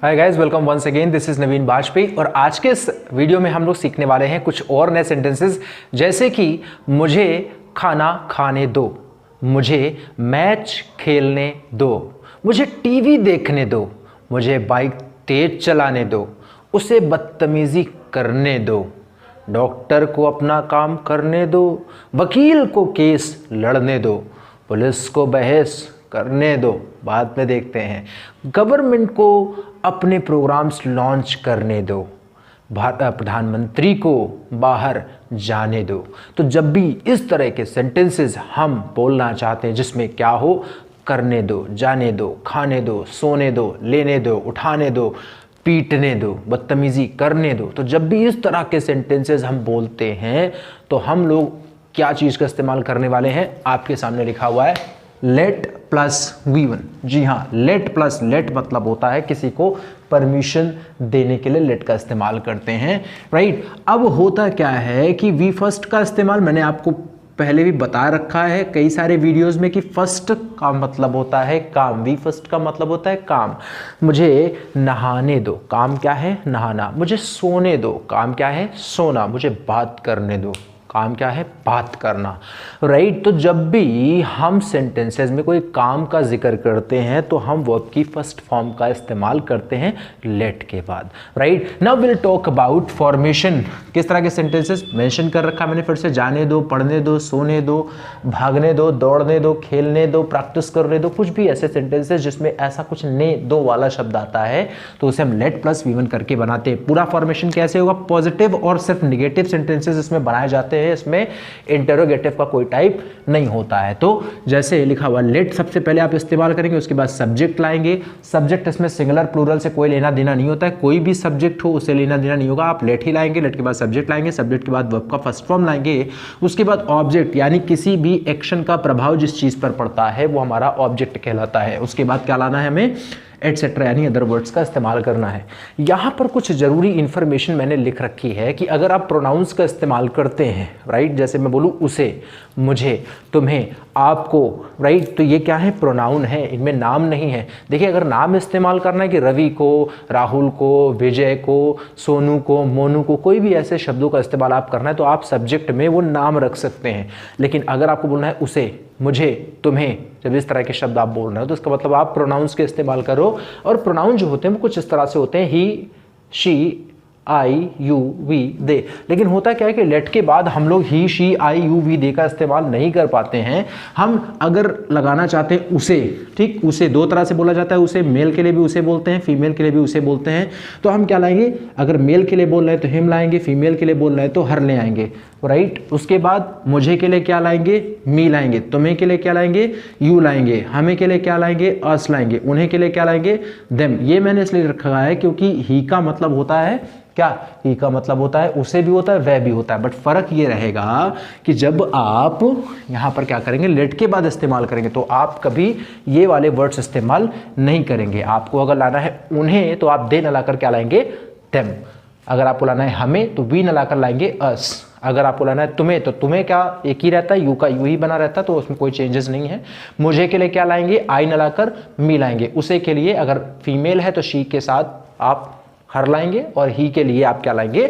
Hi guys, welcome once again. This is Naveen Bajpai और आज के इस वीडियो में हम लोग सीखने वाले हैं कुछ और नए सेंटेंसेस, जैसे कि मुझे खाना खाने दो, मुझे मैच खेलने दो, मुझे टीवी देखने दो, मुझे बाइक तेज चलाने दो, उसे बदतमीजी करने दो, डॉक्टर को अपना काम करने दो, वकील को केस लड़ने दो, पुलिस को बहस करने दो, बाद में देखते हैं, गवर्नमेंट को अपने प्रोग्राम्स लॉन्च करने दो, प्रधानमंत्री को बाहर जाने दो। तो जब भी इस तरह के सेंटेंसेस हम बोलना चाहते हैं जिसमें क्या हो, करने दो, जाने दो, खाने दो, सोने दो, लेने दो, उठाने दो, पीटने दो, बदतमीजी करने दो, तो जब भी इस तरह के सेंटेंसेस हम बोलते हैं तो हम लोग क्या चीज़ का इस्तेमाल करने वाले हैं, आपके सामने लिखा हुआ है लेट प्लस V1। जी हाँ, लेट प्लस लेट मतलब होता है किसी को परमिशन देने के लिए लेट का इस्तेमाल करते हैं, राइट। अब होता क्या है कि वी फर्स्ट का इस्तेमाल मैंने आपको पहले भी बता रखा है कई सारे वीडियोस में कि फर्स्ट का मतलब होता है काम, वी फर्स्ट का मतलब होता है काम। मुझे नहाने दो, काम क्या है, नहाना। मुझे सोने दो, काम क्या है, सोना। मुझे बात करने दो, काम क्या है, बात करना, राइट। तो जब भी हम सेंटेंसेस में कोई काम का जिक्र करते हैं तो हम वर्ब की फर्स्ट फॉर्म का इस्तेमाल करते हैं लेट के बाद, right. Now will talk about formation. किस तरह के सेंटेंसेस मेंशन कर रखा है मैंने फिर से, जाने दो, पढ़ने दो, सोने दो, भागने दो, दौड़ने दो, खेलने दो, प्रैक्टिस करने दो, कुछ भी ऐसे सेंटेंसेस जिसमें ऐसा कुछ ने दो वाला शब्द आता है तो उसे हम लेट प्लस V1 करके बनाते हैं। पूरा फॉर्मेशन कैसे होगा, पॉजिटिव और सिर्फ निगेटिव सेंटेंसेस इसमें बनाए जाते हैं, इसमें इंटरोगेटिव का कोई टाइप नहीं होता है। तो जैसे लिखा हुआ लेट सबसे पहले आप इस्तेमाल करेंगे, उसके बाद सब्जेक्ट लाएंगे। सब्जेक्ट इसमें सिंगुलर प्लूरल से कोई लेना देना नहीं होता है, कोई भी सब्जेक्ट हो उसे लेना देना नहीं होगा, आप लेट ही लाएंगे। लेट के बाद सब्जेक्ट लाएंगे, सब्जेक्ट के बाद वर्ब का फर्स्ट फॉर्म लाएंगे, उसके बाद ऑब्जेक्ट यानी किसी भी एक्शन का प्रभाव जिस चीज पर पड़ता है वो हमारा ऑब्जेक्ट कहलाता है। उसके बाद क्या लाना है, हमें एटसेट्रा यानी अदर वर्ड्स का इस्तेमाल करना है। यहाँ पर कुछ जरूरी इंफॉर्मेशन मैंने लिख रखी है कि अगर आप प्रोनाउंस का इस्तेमाल करते हैं, राइट, जैसे मैं बोलूँ उसे, मुझे, तुम्हें, आपको, राइट, तो ये क्या है, प्रोनाउन है, इनमें नाम नहीं है। देखिए, अगर नाम इस्तेमाल करना है कि रवि को, राहुल को, विजय को, सोनू को, मोनू को, कोई भी ऐसे शब्दों का इस्तेमाल आप करना है तो आप सब्जेक्ट में वो नाम रख सकते हैं। लेकिन अगर आपको बोलना है उसे, मुझे, तुम्हें, जब इस तरह के शब्द आप बोल रहे हो तो इसका मतलब आप प्रोनाउंस के इस्तेमाल करो। और प्रोनाउन जो होते हैं वो कुछ इस तरह से होते हैं, ही, शी, आई, यू, वी, दे। लेकिन होता क्या है कि लेट के बाद हम लोग ही, शी, आई, यू, वी, दे का इस्तेमाल नहीं कर पाते हैं। हम अगर लगाना चाहते हैं उसे, ठीक, उसे दो तरह से बोला जाता है, उसे मेल के लिए भी उसे बोलते हैं, फीमेल के लिए भी उसे बोलते हैं। तो हम क्या लाएंगे, अगर मेल के लिए बोल रहे हैं तो हिम लाएंगे, फीमेल के लिए बोल रहे हैं तो हर ले आएंगे, राइट। उसके बाद मुझे के लिए क्या लाएंगे, मी लाएंगे, तुम्हें के लिए क्या लाएंगे, यू लाएंगे, हमें के लिए क्या लाएंगे, अस लाएंगे, उन्हें के लिए क्या लाएंगे, देम। ये मैंने इसलिए रखा है क्योंकि ही का मतलब होता है क्या, ही का मतलब होता है उसे भी होता है, वह भी होता है। बट फर्क ये रहेगा कि जब आप यहां पर क्या करेंगे, लेट के बाद इस्तेमाल करेंगे तो आप कभी ये वाले वर्ड्स इस्तेमाल नहीं करेंगे। आपको अगर लाना है उन्हें तो आप दे न लाकर क्या लाएंगे, देम। अगर आपको लाना है हमें तो वी न लाकर लाएंगे अस। अगर आपको लाना है तुम्हें तो तुम्हें क्या एक ही रहता है, यू का यू ही बना रहता है, तो उसमें कोई चेंजेस नहीं है। मुझे के लिए क्या लाएंगे, आई न लाकर मी लाएंगे। उसे के लिए अगर फीमेल है तो शी के साथ आप हर लाएंगे, और ही के लिए आप क्या लाएंगे,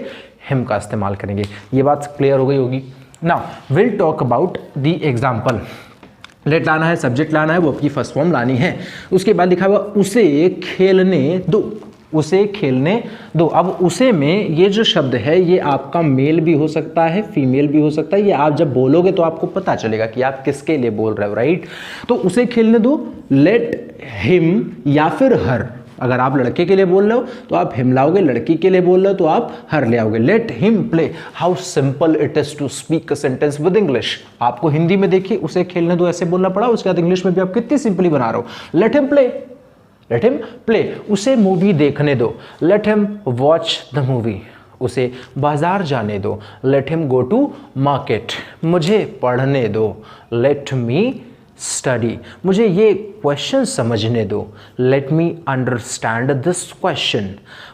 हिम का इस्तेमाल करेंगे। ये बात क्लियर हो गई होगी। Now will talk about the example. Let लाना है, सब्जेक्ट लाना है, वो आपकी फर्स्ट फॉर्म लानी है। उसके बाद लिखा हुआ उसे खेलने दो, उसे खेलने दो। अब उसे में ये जो शब्द है ये आपका मेल भी हो सकता है, फीमेल भी हो सकता है। ये आप जब बोलोगे तो आपको पता चलेगा कि आप किसके लिए बोल रहे हो, राइट। तो उसे खेलने दो, लेट हिम या फिर हर। अगर आप लड़के के लिए बोल रहे हो तो आप हिम लाओगे, लड़की के लिए बोल रहे हो तो आप हर ले आओगे। Let him play. How simple it is to speak a sentence with English. आपको हिंदी में देखिए उसे खेलने दो ऐसे बोलना पड़ा, उसके बाद इंग्लिश में भी आप कितनी सिंपली बना रहे हो, let him play, let him play. उसे मूवी देखने दो, let him watch the movie. उसे बाजार जाने दो, let him go to market. मुझे पढ़ने दो, लेट मी स्टडी। मुझे ये क्वेश्चन समझने दो, let me understand this question.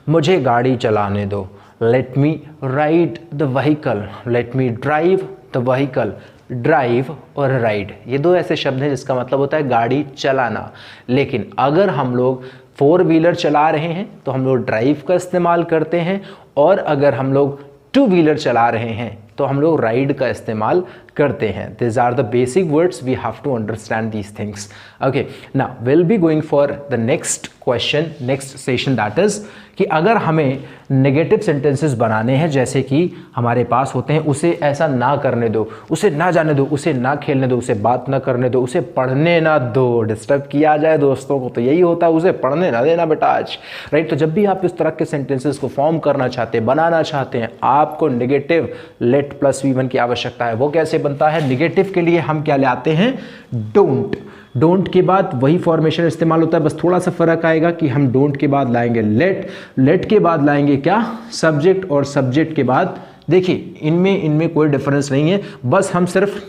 मुझे गाड़ी चलाने दो, let me ride the vehicle, let me drive the vehicle. Drive और राइड ये दो ऐसे शब्द हैं जिसका मतलब होता है गाड़ी चलाना। लेकिन अगर हम लोग फोर व्हीलर चला रहे हैं तो हम लोग ड्राइव का इस्तेमाल करते हैं, और अगर हम लोग टू व्हीलर चला रहे हैं तो हम लोग राइड का इस्तेमाल करते हैं। This are the basic words, we have to understand these things. Okay, now will be going for the next question, next session, that is कि अगर हमें नेगेटिव सेंटेंसेस बनाने हैं, जैसे कि हमारे पास होते हैं उसे ऐसा ना करने दो, उसे ना जाने दो, उसे ना खेलने दो, उसे बात ना करने दो, उसे पढ़ने ना दो, डिस्टर्ब किया जाए दोस्तों को तो यही होता है, उसे पढ़ने ना देना बेटा आज, राइट। तो जब भी आप इस तरह के सेंटेंसेस को फॉर्म करना चाहते हैं, बनाना चाहते हैं, आपको नेगेटिव लेट प्लस V1 की आवश्यकता है। वो कैसे बनता है? नेगेटिव के लिए हम क्या लाते हैं? डोंट। डोंट के बाद वही फॉर्मेशन इस्तेमाल होता है, बस थोड़ा सा फर्क आएगा कि हम डोंट के बाद लाएंगे लेट, लेट के बाद लाएंगे क्या? सब्जेक्ट, और सब्जेक्ट के बाद देखिए इनमें कोई डिफरेंस नहीं है, बस हम सिर्फ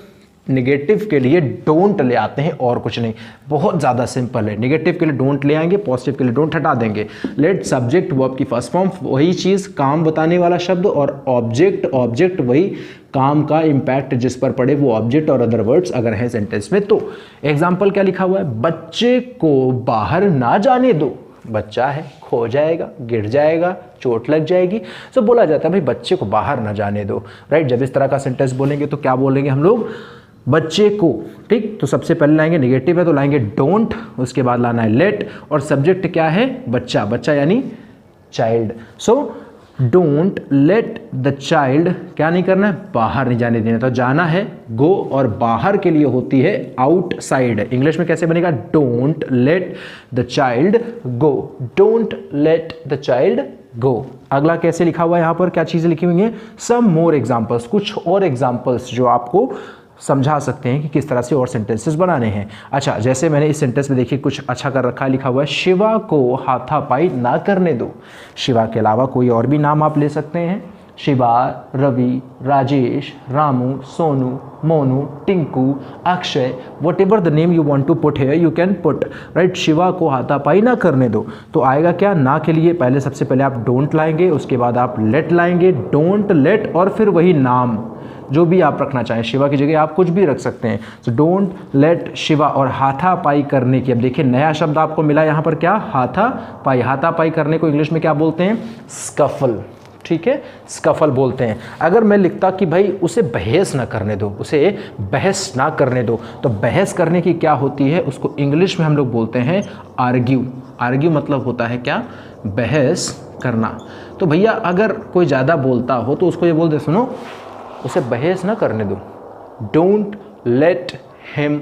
नेगेटिव के लिए डोंट ले आते हैं और कुछ नहीं, बहुत ज़्यादा सिंपल है। नेगेटिव के लिए डोंट ले आएंगे, पॉजिटिव के लिए डोंट हटा देंगे। लेट सब्जेक्ट वर्ब की फर्स्ट फॉर्म, वही चीज़ काम बताने वाला शब्द, और ऑब्जेक्ट, ऑब्जेक्ट वही काम का इम्पैक्ट जिस पर पड़े वो ऑब्जेक्ट और अदर वर्ड्स अगर हैं सेंटेंस में। तो एग्जाम्पल क्या लिखा हुआ है? बच्चे को बाहर ना जाने दो। बच्चा है, खो जाएगा, गिर जाएगा, चोट लग जाएगी, तो बोला जाता है भाई बच्चे को बाहर ना जाने दो, राइट। जब इस तरह का सेंटेंस बोलेंगे तो क्या बोलेंगे हम लोग? बच्चे को, ठीक। तो सबसे पहले लाएंगे, नेगेटिव है तो लाएंगे डोंट, उसके बाद लाना है लेट, और सब्जेक्ट क्या है? बच्चा, बच्चा यानी child. So don't let the child, क्या नहीं करना है? बाहर नहीं जाने देना। तो जाना है गो, और बाहर के लिए होती है आउटसाइड। इंग्लिश में कैसे बनेगा? Don't let the child go, don't let the child go. अगला कैसे लिखा हुआ है यहाँ पर? क्या चीज़ें लिखी हुई हैं? सम मोर एग्जाम्पल्स, कुछ और एग्जाम्पल्स जो आपको समझा सकते हैं कि किस तरह से और सेंटेंसेस बनाने हैं। अच्छा, जैसे मैंने इस सेंटेंस में देखिए कुछ अच्छा कर रखा है, लिखा हुआ है शिवा को हाथापाई ना करने दो। शिवा के अलावा कोई और भी नाम आप ले सकते हैं, Shiva, Ravi, Rajesh, Ramu, Sonu, Monu, Tinku, Akshay, whatever the name you want to put है you can put, right. Shiva को हाथापाई ना करने दो, तो आएगा क्या? ना के लिए पहले सबसे पहले आप डोंट लाएंगे, उसके बाद आप लेट लाएंगे, डोंट लेट, और फिर वही नाम जो भी आप रखना चाहें, शिवा की जगह आप कुछ भी रख सकते हैं। तो डोंट लेट शिवा, और हाथापाई करने की, अब देखिए नया शब्द आपको मिला यहाँ पर, क्या? हाथापाई। हाथापाई करने को इंग्लिश में क्या बोलते हैं? स्कफल, ठीक है, स्कफल बोलते हैं। अगर मैं लिखता कि भाई उसे बहस ना करने दो, उसे बहस ना करने दो, तो बहस करने की क्या होती है? उसको इंग्लिश में हम लोग बोलते हैं आर्ग्यू। आर्ग्यू मतलब होता है क्या? बहस करना। तो भैया अगर कोई ज़्यादा बोलता हो तो उसको ये बोल दे, सुनो उसे बहस ना करने दो, डोंट लेट हिम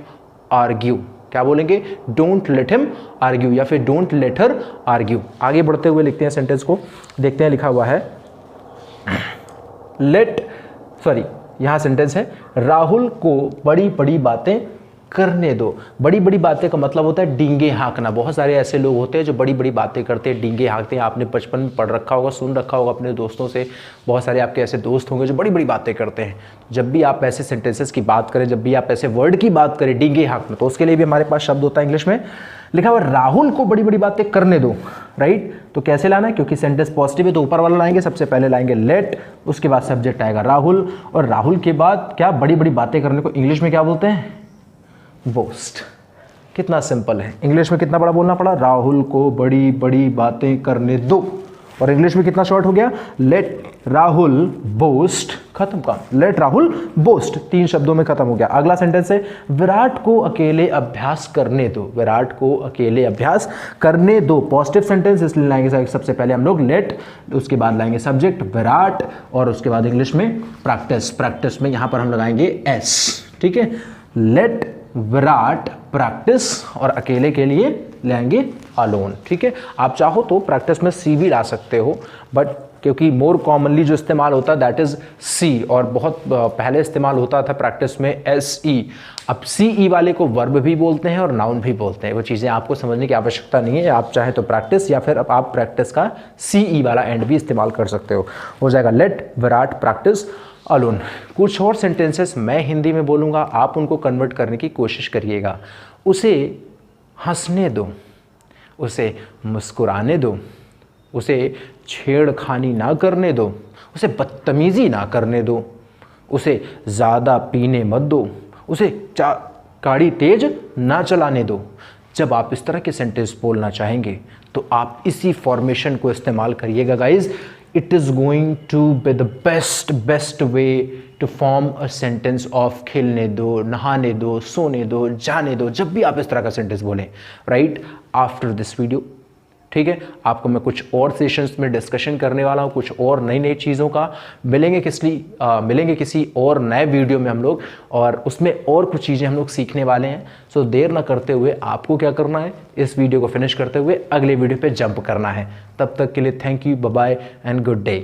आर्ग्यू। क्या बोलेंगे? डोंट लेट हिम आर्ग्यू, या फिर डोंट लेट हर आर्ग्यू। आगे बढ़ते हुए लिखते हैं सेंटेंस को, देखते हैं लिखा हुआ है यहाँ सेंटेंस है राहुल को बड़ी बड़ी बातें करने दो। बड़ी बड़ी बातें का मतलब होता है डींगे हाँकना। बहुत सारे ऐसे लोग होते हैं जो बड़ी बड़ी बातें करते हैं, डींगे हाँकते हैं। आपने बचपन में पढ़ रखा होगा, सुन रखा होगा अपने दोस्तों से, बहुत सारे आपके ऐसे दोस्त होंगे जो बड़ी बड़ी बातें करते हैं। जब भी आप ऐसे सेंटेंसेस की बात करें, जब भी आप ऐसे वर्ड की बात करें डींगे हाँकना, तो उसके लिए भी हमारे पास शब्द होता है इंग्लिश में, लिखा हुआ राहुल को बड़ी बड़ी बातें करने दो, राइट। तो कैसे लाना है? क्योंकि सेंटेंस पॉजिटिव है तो ऊपर वाला लाएंगे, सबसे पहले लाएंगे लेट, उसके बाद सब्जेक्ट आएगा राहुल, और राहुल के बाद क्या? बड़ी बड़ी बातें करने को इंग्लिश में क्या बोलते हैं? बोस्ट। कितना सिंपल है। इंग्लिश में कितना बड़ा बोलना पड़ा? राहुल को बड़ी बड़ी बातें करने दो, और इंग्लिश में कितना शॉर्ट हो गया? Let Rahul boast. खत्म काम, लेट राहुल बोस्ट, 3 शब्दों में खत्म हो गया। अगला सेंटेंस है विराट को अकेले अभ्यास करने दो। विराट को अकेले अभ्यास करने दो, पॉजिटिव सेंटेंस, इसलिए लाएंगे सबसे पहले हम लोग लेट, उसके बाद लाएंगे सब्जेक्ट विराट, और उसके बाद इंग्लिश में प्रैक्टिस। प्रैक्टिस में यहां पर हम लगाएंगे एस, ठीक है। लेट विराट प्रैक्टिस, और अकेले के लिए लेंगे अलोन, ठीक है। आप चाहो तो प्रैक्टिस में सी भी ला सकते हो, बट क्योंकि मोर कॉमनली जो इस्तेमाल होता है दैट इज सी, और बहुत पहले इस्तेमाल होता था प्रैक्टिस में एस ई। अब सी ई वाले को वर्ब भी बोलते हैं और नाउन भी बोलते हैं, वो चीज़ें आपको समझने की आवश्यकता नहीं है। आप चाहे तो प्रैक्टिस, या फिर अब आप प्रैक्टिस का सी ई वाला एंड भी इस्तेमाल कर सकते हो जाएगा लेट विराट प्रैक्टिस अलोन। कुछ और सेंटेंसेस मैं हिंदी में बोलूँगा, आप उनको कन्वर्ट करने की कोशिश करिएगा। उसे हंसने दो, उसे मुस्कुराने दो, उसे छेड़खानी ना करने दो, उसे बदतमीज़ी ना करने दो, उसे ज़्यादा पीने मत दो, उसे गाड़ी तेज ना चलाने दो। जब आप इस तरह के सेंटेंस बोलना चाहेंगे तो आप इसी फॉर्मेशन को इस्तेमाल करिएगा guys. It is going to be the best way to form a sentence of खेलने दो, नहाने दो, सोने दो, जाने दो, जब भी आप इस तरह का सेंटेंस बोलें, राइट आफ्टर दिस वीडियो। ठीक है, आपको मैं कुछ और सेशंस में डिस्कशन करने वाला हूँ, कुछ और नई नई चीज़ों का। मिलेंगे किसी और नए वीडियो में हम लोग, और उसमें और कुछ चीज़ें हम लोग सीखने वाले हैं। सो देर ना करते हुए आपको क्या करना है, इस वीडियो को फिनिश करते हुए अगले वीडियो पे जंप करना है। तब तक के लिए thank you, bye bye and good day.